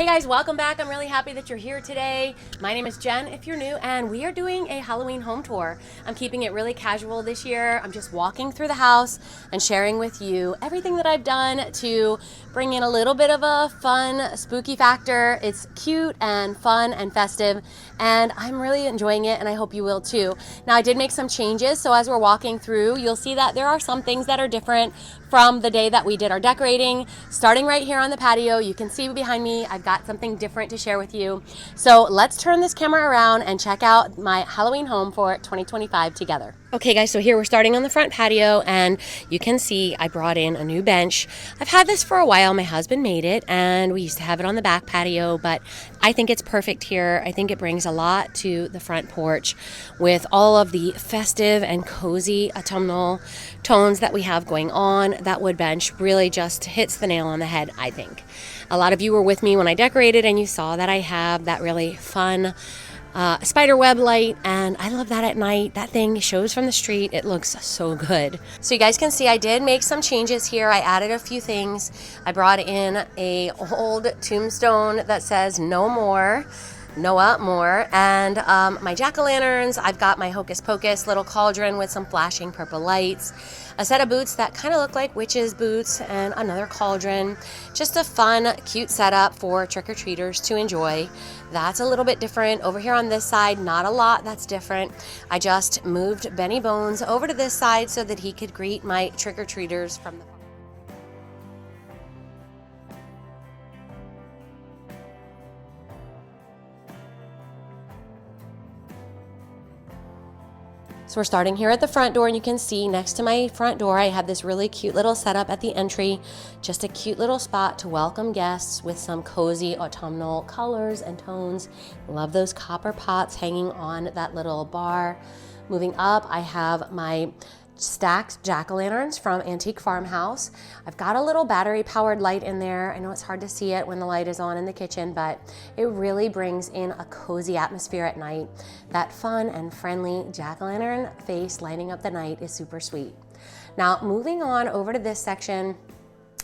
Hey guys, welcome back. I'm really happy that you're here today. My name is Jen if you're new, and we are doing a Halloween home tour. I'm keeping it really casual this year. I'm just walking through the house and sharing with you everything that I've done to bring in a little bit of a fun, spooky factor. It's cute and fun and festive, and I'm really enjoying it, and I hope you will too. Now, I did make some changes, so as we're walking through, you'll see that there are some things that are different from the day that we did our decorating. Starting right here on the patio, you can see behind me, I've got something different to share with you. So let's turn this camera around and check out my Halloween home for 2025 together. Okay guys, so here we're starting on the front patio, and you can see I brought in a new bench. I've had this for a while. My husband made it, and we used to have it on the back patio, but I think it's perfect here. I think it brings a lot to the front porch with all of the festive and cozy autumnal tones that we have going on. That wood bench really just hits the nail on the head, I think. A lot of you were with me when I decorated, and you saw that I have that really fun spider web light, and I love that at night. That thing shows from the street. It looks so good. So you guys can see I did make some changes here. I added a few things. I brought in a old tombstone that says no more, Noah more, and my jack-o'-lanterns. I've got my hocus pocus little cauldron with some flashing purple lights, a set of boots that kind of look like witches' boots, and another cauldron. Just a fun, cute setup for trick-or-treaters to enjoy. That's a little bit different. Over here on this side, not a lot that's different. I just moved Benny Bones over to this side so that he could greet my trick-or-treaters from the So we're starting here at the front door, and you can see next to my front door, I have this really cute little setup at the entry. Just a cute little spot to welcome guests with some cozy autumnal colors and tones. Love those copper pots hanging on that little bar. Moving up, I have my stacked jack-o'-lanterns from Antique Farmhouse. I've got a little battery powered light in there. I know it's hard to see it when the light is on in the kitchen, but it really brings in a cozy atmosphere at night. That fun and friendly jack-o'-lantern face lighting up the night is super sweet. Now, moving on over to this section,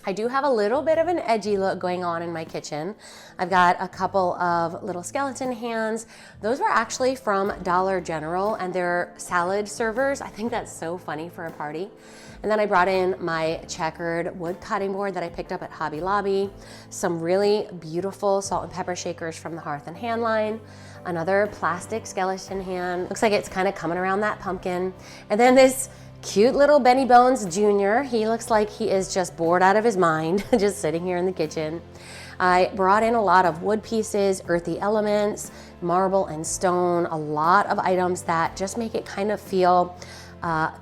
I do have a little bit of an edgy look going on in my kitchen. I've got a couple of little skeleton hands. Those were actually from Dollar General, and they're salad servers. I think that's so funny for a party. And then I brought in my checkered wood cutting board that I picked up at Hobby Lobby, some really beautiful salt and pepper shakers from the Hearth and Hand line, another plastic skeleton hand. Looks like it's kind of coming around that pumpkin. And then this cute little Benny Bones Jr. He looks like he is just bored out of his mind, just sitting here in the kitchen. I brought in a lot of wood pieces, earthy elements, marble and stone, a lot of items that just make it kind of feel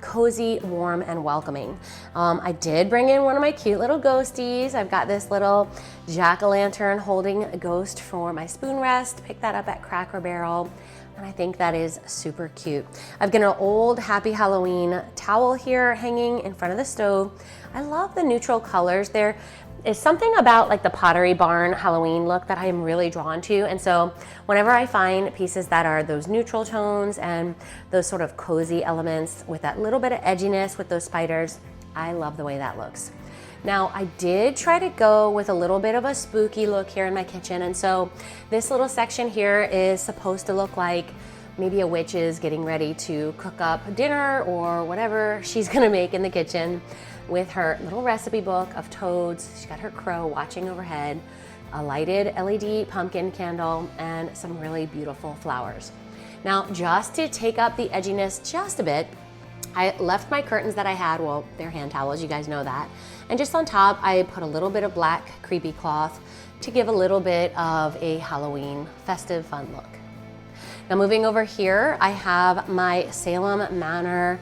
cozy, warm, and welcoming. I did bring in one of my cute little ghosties. I've got this little jack-o'-lantern holding a ghost for my spoon rest. Picked that up at Cracker Barrel, and I think that is super cute. I've got an old Happy Halloween towel here hanging in front of the stove. I love the neutral colors. There is something about like the Pottery Barn Halloween look that I am really drawn to, and so whenever I find pieces that are those neutral tones and those sort of cozy elements with that little bit of edginess with those spiders, I love the way that looks. Now, I did try to go with a little bit of a spooky look here in my kitchen, and so this little section here is supposed to look like maybe a witch is getting ready to cook up dinner or whatever she's gonna make in the kitchen with her little recipe book of toads. She's got her crow watching overhead, a lighted LED pumpkin candle, and some really beautiful flowers. Now, just to take up the edginess just a bit, I left my curtains that I had, well, they're hand towels, you guys know that. And just on top, I put a little bit of black creepy cloth to give a little bit of a Halloween festive fun look. Now moving over here, I have my Salem Manor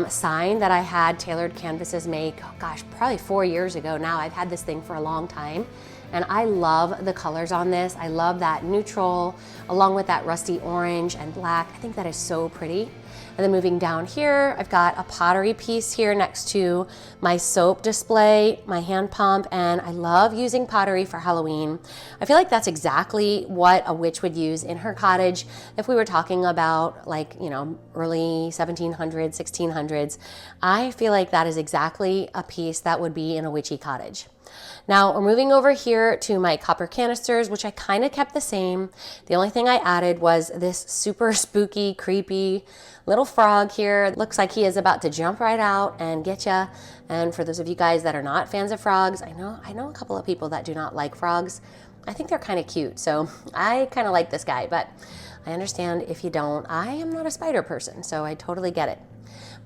sign that I had Tailored Canvases make, oh gosh, probably 4 years ago now. I've had this thing for a long time, and I love the colors on this. I love that neutral along with that rusty orange and black. I think that is so pretty. And then moving down here, I've got a pottery piece here next to my soap display, my hand pump, and I love using pottery for Halloween. I feel like that's exactly what a witch would use in her cottage if we were talking about, like, you know, early 1700s, 1600s. I feel like that is exactly a piece that would be in a witchy cottage. Now we're moving over here to my copper canisters, which I kind of kept the same. The only thing I added was this super spooky, creepy little frog here. Looks like he is about to jump right out and get ya. And for those of you guys that are not fans of frogs, I know a couple of people that do not like frogs. I think they're kind of cute, so I kind of like this guy, but I understand if you don't. I am not a spider person, so I totally get it.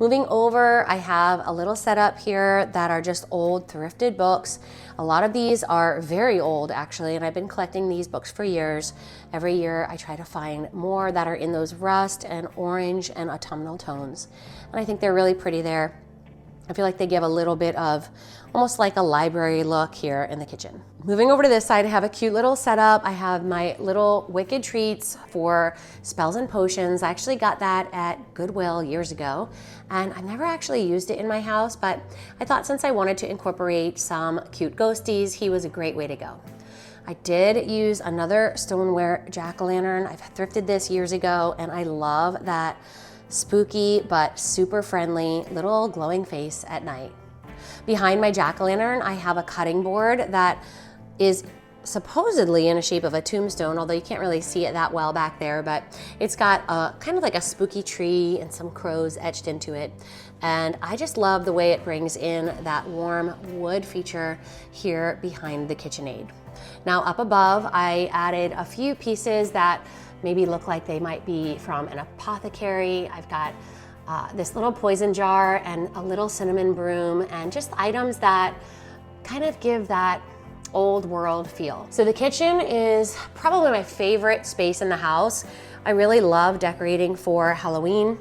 Moving over, I have a little setup here that are just old thrifted books. A lot of these are very old actually, and I've been collecting these books for years. Every year I try to find more that are in those rust and orange and autumnal tones. And I think they're really pretty there. I feel like they give a little bit of almost like a library look here in the kitchen. Moving over to this side, I have a cute little setup. I have my little Wicked treats for spells and potions. I actually got that at Goodwill years ago, and I've never actually used it in my house, but I thought since I wanted to incorporate some cute ghosties, he was a great way to go. I did use another stoneware jack-o'-lantern. I've thrifted this years ago, and I love that spooky but super friendly little glowing face at night. Behind my jack-o'-lantern, I have a cutting board that is supposedly in the shape of a tombstone, although you can't really see it that well back there, but it's got a kind of like a spooky tree and some crows etched into it. And I just love the way it brings in that warm wood feature here behind the KitchenAid. Now up above, I added a few pieces that maybe look like they might be from an apothecary. I've got this little poison jar and a little cinnamon broom, and just items that kind of give that old world feel. So the kitchen is probably my favorite space in the house. I really love decorating for Halloween,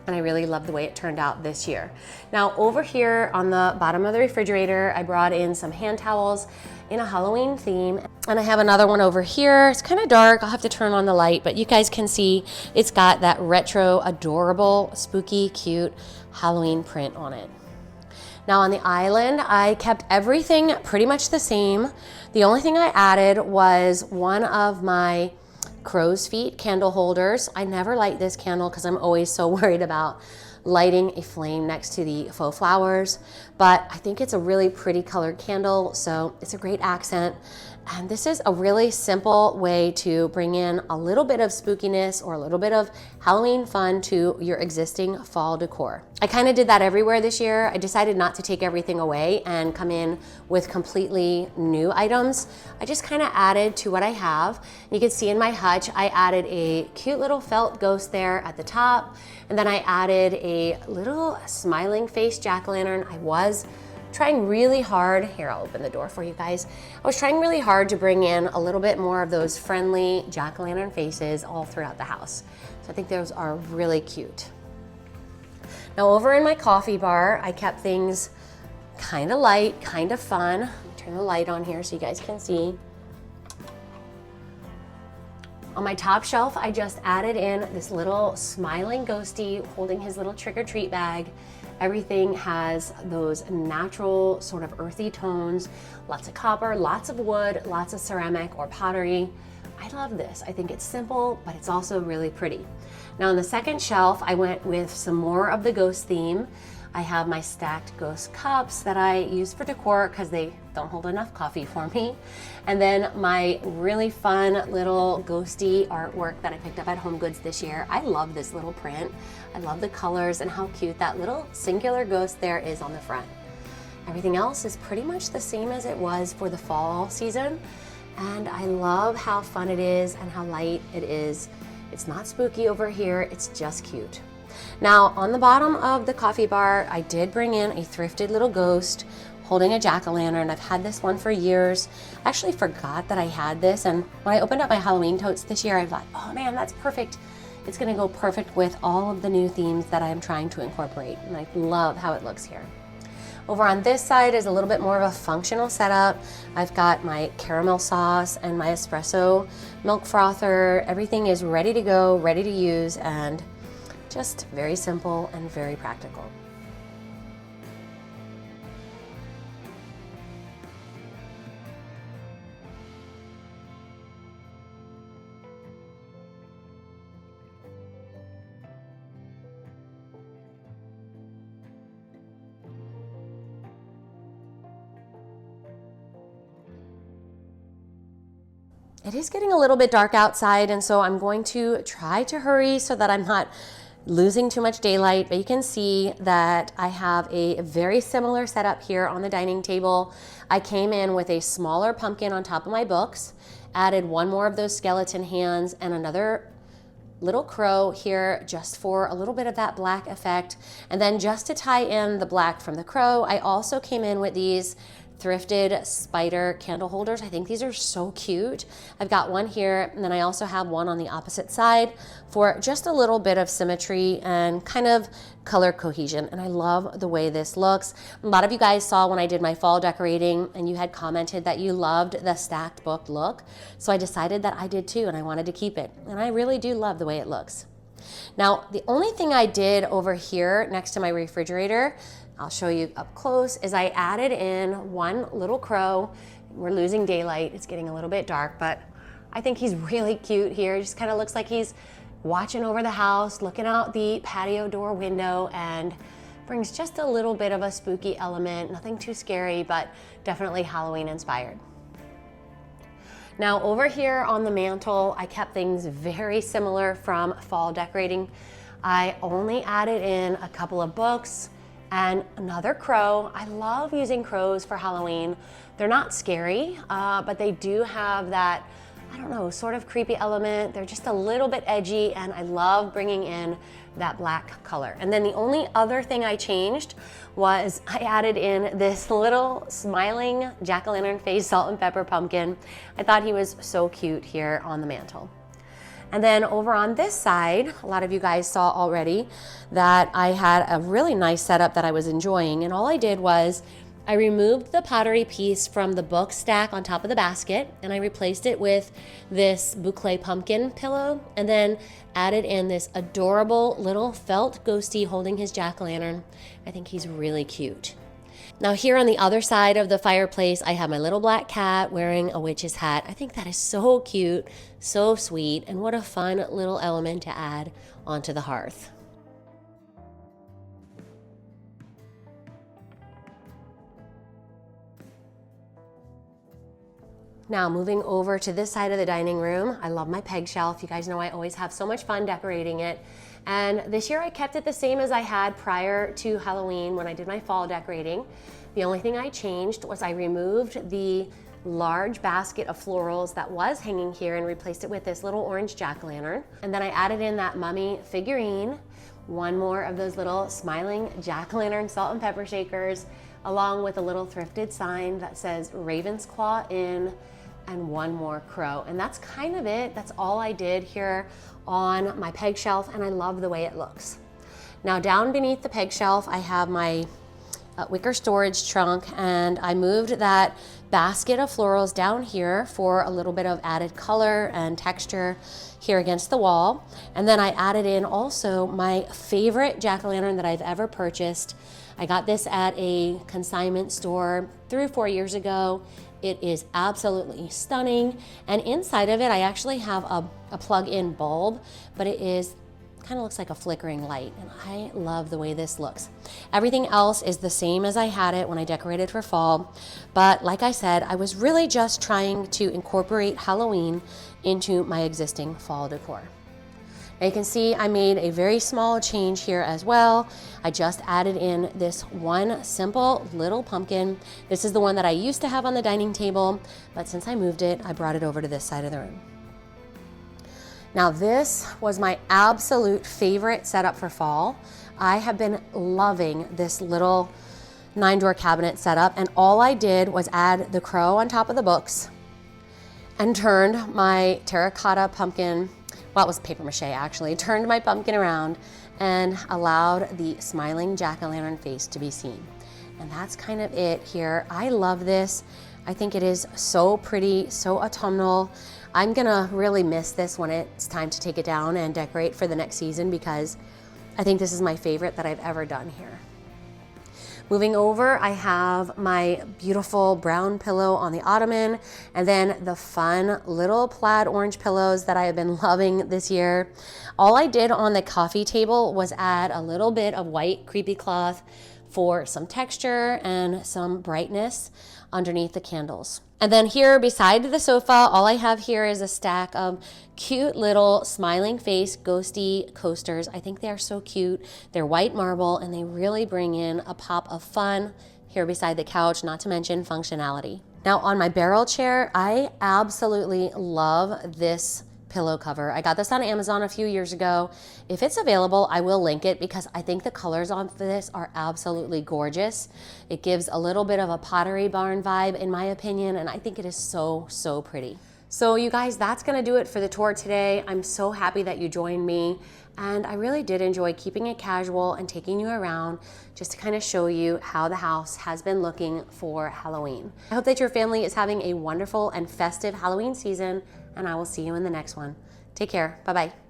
and I really love the way it turned out this year. Now over here on the bottom of the refrigerator, I brought in some hand towels in a Halloween theme, and I have another one over here. It's kind of dark, I'll have to turn on the light, but you guys can see it's got that retro, adorable, spooky, cute Halloween print on it. Now on the island, I kept everything pretty much the same. The only thing I added was one of my crow's feet candle holders. I never light this candle because I'm always so worried about lighting a flame next to the faux flowers, but I think it's a really pretty colored candle, so it's a great accent. And this is a really simple way to bring in a little bit of spookiness or a little bit of Halloween fun to your existing fall decor. I kind of did that everywhere this year. I decided not to take everything away and come in with completely new items. I just kind of added to what I have. You can see in my hutch, I added a cute little felt ghost there at the top, and then I added a little smiling face jack-o'-lantern. I was trying really hard, here I'll open the door for you guys. I was trying really hard to bring in a little bit more of those friendly jack-o'-lantern faces all throughout the house. So I think those are really cute. Now over in my coffee bar, I kept things kind of light, kind of fun. Let me turn the light on here so you guys can see. On my top shelf, I just added in this little smiling ghosty holding his little trick-or-treat bag. Everything has those natural sort of earthy tones, lots of copper, lots of wood, lots of ceramic or pottery. I love this. I think it's simple, but it's also really pretty. Now on the second shelf, I went with some more of the ghost theme. I have my stacked ghost cups that I use for decor because they don't hold enough coffee for me. And then my really fun little ghosty artwork that I picked up at Home Goods this year. I love this little print. I love the colors and how cute that little singular ghost there is on the front. Everything else is pretty much the same as it was for the fall season. And I love how fun it is and how light it is. It's not spooky over here, it's just cute. Now on the bottom of the coffee bar, I did bring in a thrifted little ghost holding a jack-o'-lantern. I've had this one for years. I actually forgot that I had this, and when I opened up my Halloween totes this year, I thought, oh man, that's perfect. It's gonna go perfect with all of the new themes that I'm trying to incorporate, and I love how it looks here. Over on this side is a little bit more of a functional setup. I've got my caramel sauce and my espresso milk frother. Everything is ready to go, ready to use, and just very simple and very practical. It is getting a little bit dark outside, and so I'm going to try to hurry so that I'm not losing too much daylight, but you can see that I have a very similar setup here on the dining table. I came in with a smaller pumpkin on top of my books, added one more of those skeleton hands and another little crow here just for a little bit of that black effect. And then just to tie in the black from the crow, I also came in with these thrifted spider candle holders. I think these are so cute. I've got one here, and then I also have one on the opposite side for just a little bit of symmetry and kind of color cohesion. And I love the way this looks. A lot of you guys saw when I did my fall decorating, and you had commented that you loved the stacked book look. So I decided that I did too, and I wanted to keep it. And I really do love the way it looks. Now, the only thing I did over here next to my refrigerator, I'll show you up close, is I added in one little crow. We're losing daylight. It's getting a little bit dark, but I think he's really cute here. He just kind of looks like he's watching over the house, looking out the patio door window, and brings just a little bit of a spooky element. Nothing too scary, but definitely Halloween inspired. Now over here on the mantle, I kept things very similar from fall decorating. I only added in a couple of books and another crow. I love using crows for Halloween. They're not scary, but they do have that, I don't know, sort of creepy element. They're just a little bit edgy, and I love bringing in that black color. And then the only other thing I changed was I added in this little smiling jack-o'-lantern face salt and pepper pumpkin. I thought he was so cute here on the mantle. And then over on this side, a lot of you guys saw already that I had a really nice setup that I was enjoying. And all I did was I removed the pottery piece from the book stack on top of the basket, and I replaced it with this boucle pumpkin pillow, and then added in this adorable little felt ghosty holding his jack-o'-lantern. I think he's really cute. Now here on the other side of the fireplace, I have my little black cat wearing a witch's hat. I think that is so cute, so sweet, and what a fun little element to add onto the hearth. Now moving over to this side of the dining room, I love my peg shelf. You guys know I always have so much fun decorating it. And this year I kept it the same as I had prior to Halloween when I did my fall decorating. The only thing I changed was I removed the large basket of florals that was hanging here and replaced it with this little orange jack-o'-lantern. And then I added in that mummy figurine, one more of those little smiling jack-o'-lantern salt and pepper shakers, along with a little thrifted sign that says Raven's Claw Inn, and one more crow. And that's kind of it. That's all I did here on my peg shelf, and I love the way it looks. Now down beneath the peg shelf, I have my wicker storage trunk, and I moved that basket of florals down here for a little bit of added color and texture here against the wall. And then I added in also my favorite jack-o'-lantern that I've ever purchased. I got this at a consignment store 3 or 4 years ago. It is absolutely stunning. And inside of it, I actually have a plug-in bulb, but it is kind of looks like a flickering light, and I love the way this looks. Everything else is the same as I had it when I decorated for fall, but like I said, I was really just trying to incorporate Halloween into my existing fall decor. Now you can see I made a very small change here as well. I just added in this one simple little pumpkin. This is the one that I used to have on the dining table, but since I moved it, I brought it over to this side of the room. Now this was my absolute favorite setup for fall. I have been loving this little 9-drawer cabinet setup, and all I did was add the crow on top of the books and turned my terracotta pumpkin, well, it was paper mache actually, turned my pumpkin around and allowed the smiling jack-o'-lantern face to be seen. And that's kind of it here. I love this. I think it is so pretty, so autumnal. I'm gonna really miss this when it's time to take it down and decorate for the next season, because I think this is my favorite that I've ever done here. Moving over, I have my beautiful brown pillow on the ottoman, and then the fun little plaid orange pillows that I have been loving this year. All I did on the coffee table was add a little bit of white creepy cloth for some texture and some brightness. underneath the candles. And then here beside the sofa, all I have here is a stack of cute little smiling face ghosty coasters. I think they are so cute. They're white marble and they really bring in a pop of fun here beside the couch, not to mention functionality. Now on my barrel chair, I absolutely love this pillow cover. I got this on Amazon a few years ago. If it's available, I will link it because I think the colors on this are absolutely gorgeous. It gives a little bit of a Pottery Barn vibe in my opinion, and I think it is so, so pretty. So you guys, that's gonna do it for the tour today. I'm so happy that you joined me, and I really did enjoy keeping it casual and taking you around just to kind of show you how the house has been looking for Halloween. I hope that your family is having a wonderful and festive Halloween season, and I will see you in the next one. Take care. Bye-bye.